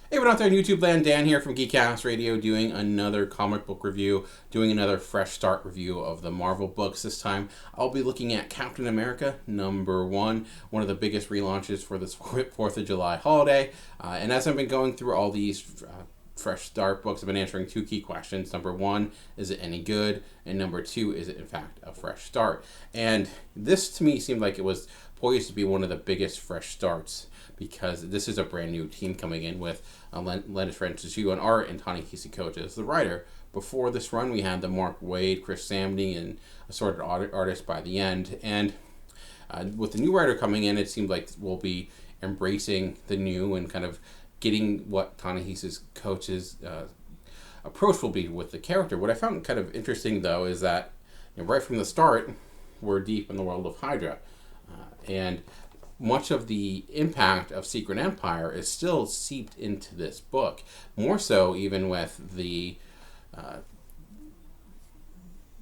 Hey, everyone out there in YouTube land, Dan here from GeekCast Radio doing another comic book review, doing another fresh start review of the Marvel books. This time I'll be looking at Captain America #1, one of the biggest relaunches for this 4th of July holiday. And as I've been going through all these fresh start books, I've been answering two key questions. Number one, is it any good? And number two, is it in fact a fresh start? And this to me seemed like it was poised to be one of the biggest fresh starts, because this is a brand new team coming in with Leinil on art and Ta-Nehisi Coates as the writer. Before this run, we had the Mark Waid, Chris Samney, and assorted artists by the end. And with the new writer coming in, it seemed like we'll be embracing the new and kind of getting what Ta-Nehisi Coates' approach will be with the character. What I found kind of interesting, though, is that right from the start, we're deep in the world of Hydra. And much of the impact of Secret Empire is still seeped into this book. More so even with the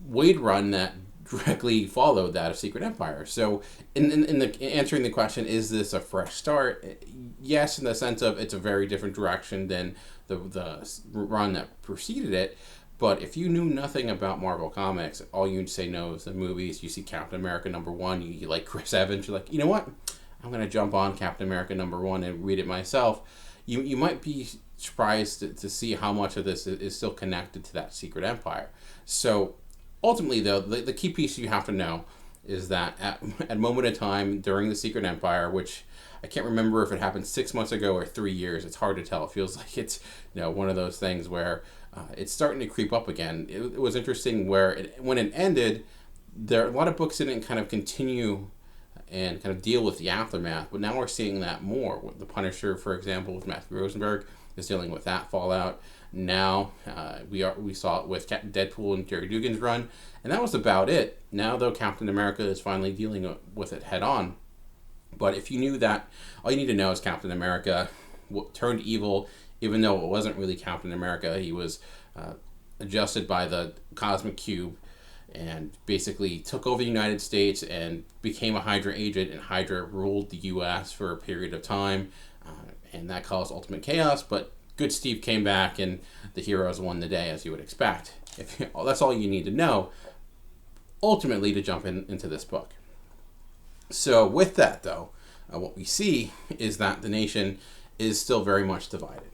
Waid run that directly followed that of Secret Empire. So in the answering the question, is this a fresh start? Yes, in the sense of it's a very different direction than the run that preceded it. But if you knew nothing about Marvel Comics, all you'd say no is the movies. You see Captain America #1, you like Chris Evans, you're like, you know what? I'm going to jump on Captain America #1 and read it myself. You might be surprised to see how much of this is still connected to that Secret Empire. So ultimately, though, the key piece you have to know is that at a moment in time during the Secret Empire, which I can't remember if it happened 6 months ago or 3 years. It's hard to tell. It feels like it's one of those things where it's starting to creep up again. It was interesting where when it ended, a lot of books didn't kind of continue and kind of deal with the aftermath, but now we're seeing that more. The Punisher, for example, with Matthew Rosenberg, is dealing with that fallout. Now we saw it with Deadpool and Jerry Dugan's run, and that was about it. Now, though, Captain America is finally dealing with it head on. But if you knew that, all you need to know is Captain America turned evil, even though it wasn't really Captain America. He was adjusted by the Cosmic Cube and basically took over the United States and became a Hydra agent, and Hydra ruled the U.S. for a period of time, and that caused ultimate chaos. But good Steve came back, and the heroes won the day, as you would expect. That's all you need to know, ultimately, to jump into this book. So with that, though, what we see is that the nation is still very much divided.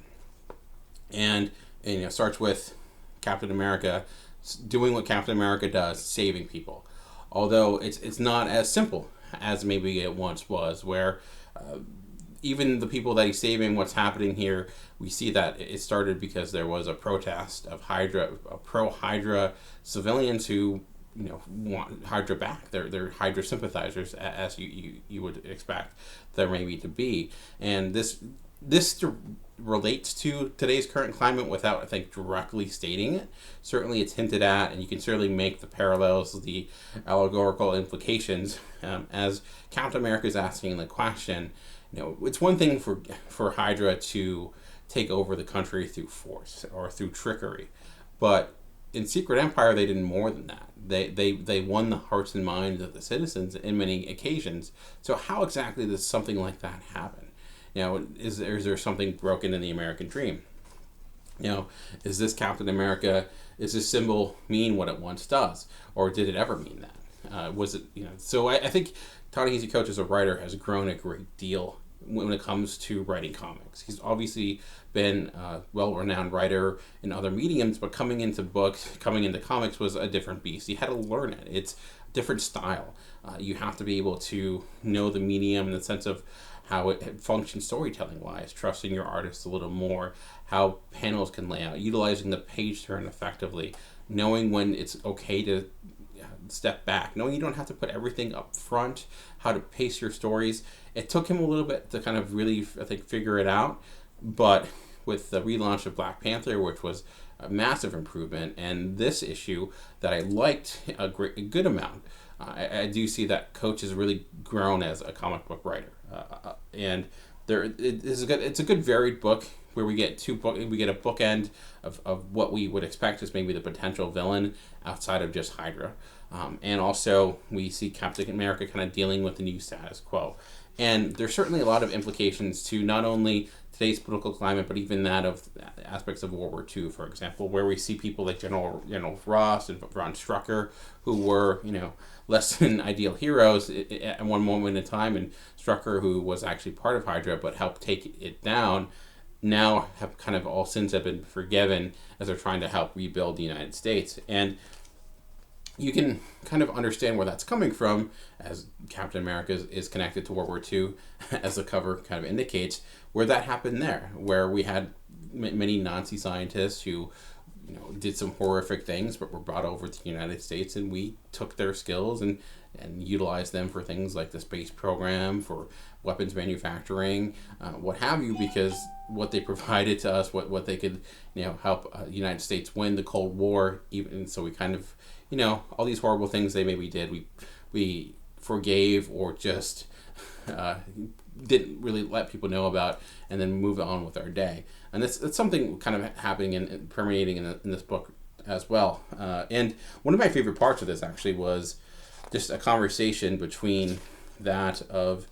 And it starts with Captain America doing what Captain America does, saving people. Although it's not as simple as maybe it once was, where even the people that he's saving, what's happening here, we see that it started because there was a protest of pro-Hydra civilians who want Hydra back. They're Hydra sympathizers, as you would expect there maybe to be. And this relates to today's current climate without, I think, directly stating it. Certainly it's hinted at, and you can certainly make the parallels, the allegorical implications, as Captain America is asking the question. It's one thing for Hydra to take over the country through force or through trickery, but in Secret Empire, they did more than that. They won the hearts and minds of the citizens in many occasions. So how exactly does something like that happen? Is there something broken in the American dream? Is this Captain America? Is this symbol mean what it once does, or did it ever mean that? Was it? So I think Ta-Nehisi Coates as a writer has grown a great deal when it comes to writing comics. He's obviously been a well-renowned writer in other mediums, but coming into comics was a different beast. He had to learn it. It's a different style. You have to be able to know the medium in the sense of how it functions storytelling-wise, trusting your artist a little more, how panels can lay out, utilizing the page turn effectively, knowing when it's okay to step back, knowing you don't have to put everything up front, how to pace your stories. It took him a little bit to kind of really, I think, figure it out, but with the relaunch of Black Panther, which was a massive improvement, and this issue that I liked a good amount, I do see that Coates has really grown as a comic book writer, and it's a good varied book where we get a bookend of what we would expect as maybe the potential villain outside of just Hydra, and also we see Captain America kind of dealing with the new status quo. And there's certainly a lot of implications to not only today's political climate, but even that of aspects of World War II, for example, where we see people like General Ross and von Strucker, who were, less than ideal heroes at one moment in time, and Strucker, who was actually part of Hydra but helped take it down, now have kind of all sins have been forgiven as they're trying to help rebuild the United States. And you can kind of understand where that's coming from, as Captain America is connected to World War II, as the cover kind of indicates, where that happened there, where we had many Nazi scientists who did some horrific things, but were brought over to the United States, and we took their skills and utilized them for things like the space program, for weapons manufacturing, what have you, because what they provided to us, what they could, help the United States win the Cold War, even so we kind of, all these horrible things they maybe did, we forgave or just didn't really let people know about, and then move on with our day. And it's something kind of happening and permeating in this book as well. And one of my favorite parts of this actually was just a conversation between that of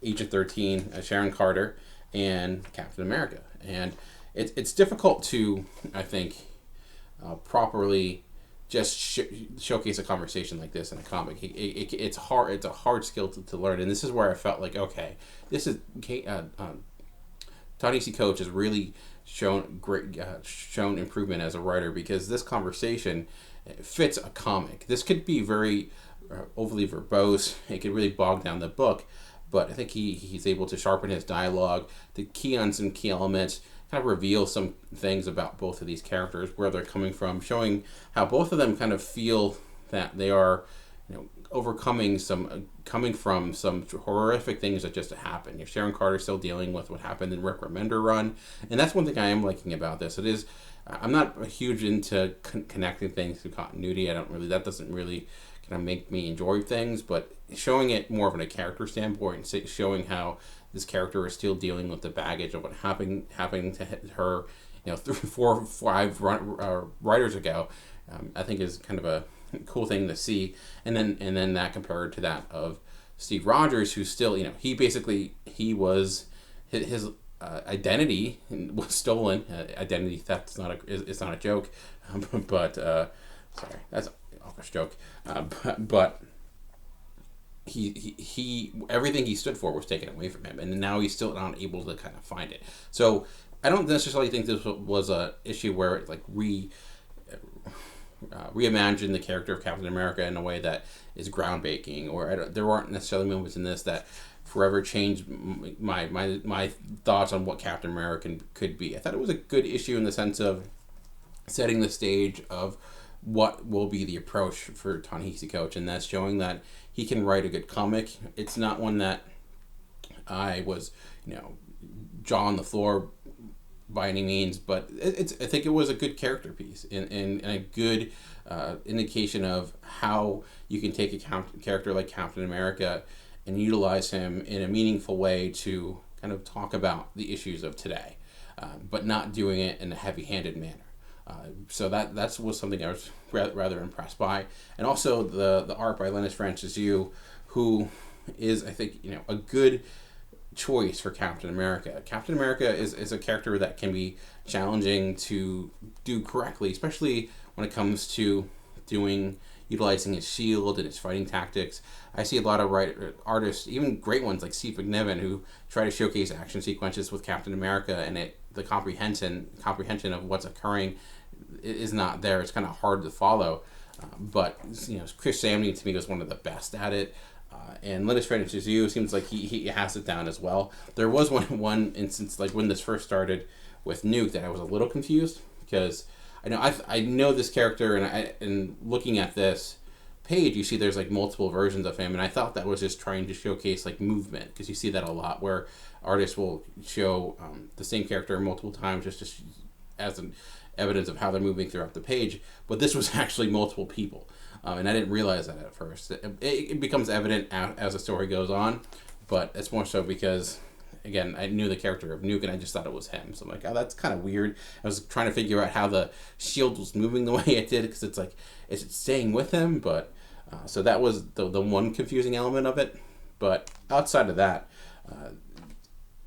Agent 13, Sharon Carter, and Captain America. And it's difficult to, I think, properly just showcase a conversation like this in a comic. It's hard. It's a hard skill to learn. And this is where I felt like, okay, this is Ta-Nehisi Coates has really shown improvement as a writer, because this conversation fits a comic. This could be very overly verbose. It could really bog down the book, but I think he's able to sharpen his dialogue, to key on some key elements, kind of reveal some things about both of these characters, where they're coming from, showing how both of them kind of feel that they are, coming from some horrific things that just happened. Sharon Carter still dealing with what happened in Rick Remender run, and that's one thing I am liking about this. It is, I'm not huge into connecting things to continuity. That doesn't really kind of make me enjoy things, but showing it more of in a character standpoint, and showing how this character is still dealing with the baggage of what happened to her, 3, 4, 5 writers ago, I think is kind of a cool thing to see. And then that compared to that of Steve Rogers, who's still, he was his identity was stolen. Identity theft is not a joke, but sorry, that's an office joke. But he everything he stood for was taken away from him, and now he's still not able to kind of find it. So I don't necessarily think this was a issue where it reimagine the character of Captain America in a way that is groundbreaking, or there aren't necessarily moments in this that forever changed my thoughts on what Captain America could be. I thought it was a good issue in the sense of setting the stage of what will be the approach for Ta-Nehisi Coates, and that's showing that he can write a good comic. It's not one that I was, jaw on the floor by any means, but I think it was a good character piece and a good indication of how you can take a character like Captain America and utilize him in a meaningful way to kind of talk about the issues of today, but not doing it in a heavy-handed manner. So that was something I was rather impressed by, and also the art by Linus Francis Yu, who is, I think, a good choice for Captain America. Captain America is a character that can be challenging to do correctly, especially when it comes to utilizing his shield and his fighting tactics. I see a lot of artists, even great ones like Steve McNiven, who try to showcase action sequences with Captain America, and the comprehension of what's occurring is not there. It's kind of hard to follow. But Chris Samney to me was one of the best at it. And Linus Francis Yu seems like he has it down as well. There was one instance, like when this first started with Nuke, that I was a little confused, because I know this character, and looking at this page, you see there's like multiple versions of him, and I thought that was just trying to showcase like movement, because you see that a lot where artists will show the same character multiple times just as an evidence of how they're moving throughout the page. But this was actually multiple people. And I didn't realize that at first. It becomes evident as the story goes on, but it's more so because, again, I knew the character of Nuke, and I just thought it was him. So I'm like, oh, that's kind of weird. I was trying to figure out how the shield was moving the way it did, because it's like, is it staying with him? But so that was the one confusing element of it. But outside of that,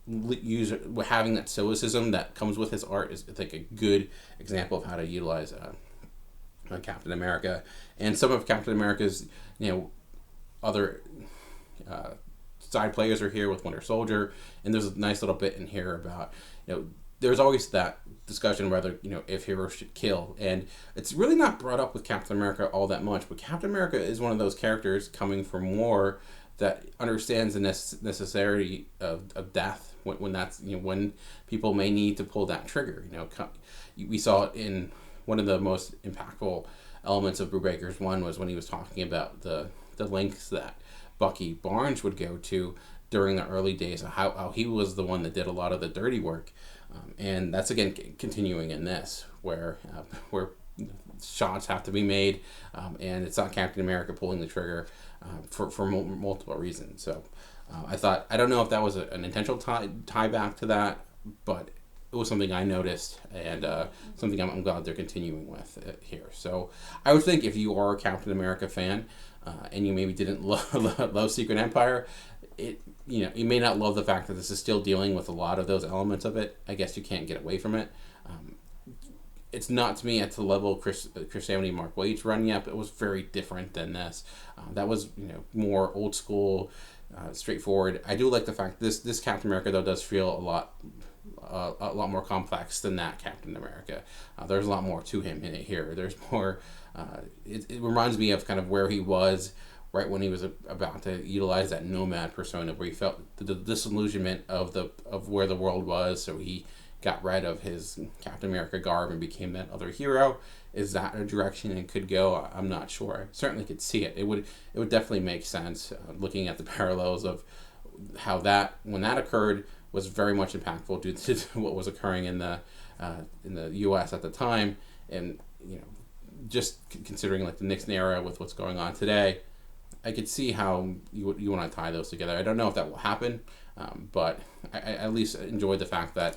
having that stoicism that comes with his art is, I think, a good example of how to utilize Captain America. And some of Captain America's, other side players are here with Winter Soldier, and there's a nice little bit in here about, there's always that discussion whether, if heroes should kill, and it's really not brought up with Captain America all that much, but Captain America is one of those characters coming from war that understands the necessity of death when that's, when people may need to pull that trigger. We saw it in one of the most impactful elements of Brubaker's one was when he was talking about the lengths that Bucky Barnes would go to during the early days of how he was the one that did a lot of the dirty work. And that's, again, continuing in this, where shots have to be made, and it's not Captain America pulling the trigger for multiple reasons. So I don't know if that was an intentional tie back to that, but it was something I noticed, and something I'm glad they're continuing with here. So I would think if you are a Captain America fan, and you maybe didn't love Secret Empire, you may not love the fact that this is still dealing with a lot of those elements of it. I guess you can't get away from it. It's not, to me, at the level of Chris Samney and Mark Waid's run yet, but it was very different than this. That was, more old school, straightforward. I do like the fact this Captain America, though, does feel a lot more complex than that Captain America. There's a lot more to him in it here. There's more. It reminds me of kind of where he was right when he was about to utilize that nomad persona, where he felt the disillusionment of where the world was, so he got rid of his Captain America garb and became that other hero. Is that a direction it could go? I'm not sure. I certainly could see it. It would definitely make sense, looking at the parallels of how when that occurred was very much impactful due to what was occurring in the U.S. at the time, and just considering like the Nixon era with what's going on today, I could see how you want to tie those together. I don't know if that will happen, but I at least enjoyed the fact that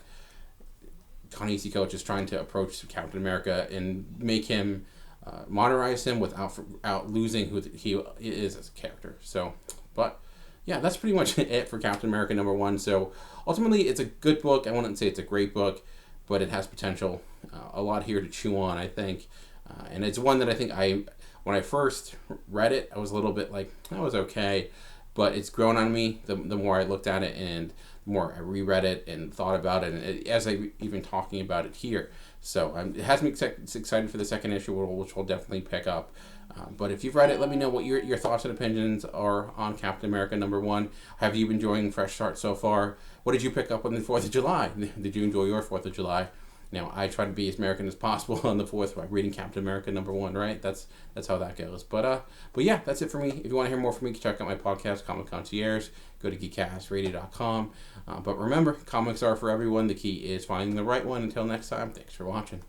Ta-Nehisi Coates is trying to approach Captain America and make him modernize him without losing who he is as a character. So, but yeah, that's pretty much it for Captain America #1. So ultimately, it's a good book. I wouldn't say it's a great book, but it has potential. A lot here to chew on, I think. And it's one that I think when I first read it, I was a little bit like, that was okay. But it's grown on me the more I looked at it, and the more I reread it and thought about it, and as I even talking about it here. So it has me excited for the second issue, which we'll definitely pick up. But if you've read it, let me know what your thoughts and opinions are on Captain America #1. Have you been enjoying Fresh Start so far? What did you pick up on the 4th of July? Did you enjoy your 4th of July? I try to be as American as possible on the 4th by reading Captain America #1, right? That's how that goes. But yeah, that's it for me. If you want to hear more from me, check out my podcast, Comic Concierge. Go to GeekCastRadio.com. But remember, comics are for everyone. The key is finding the right one. Until next time, thanks for watching.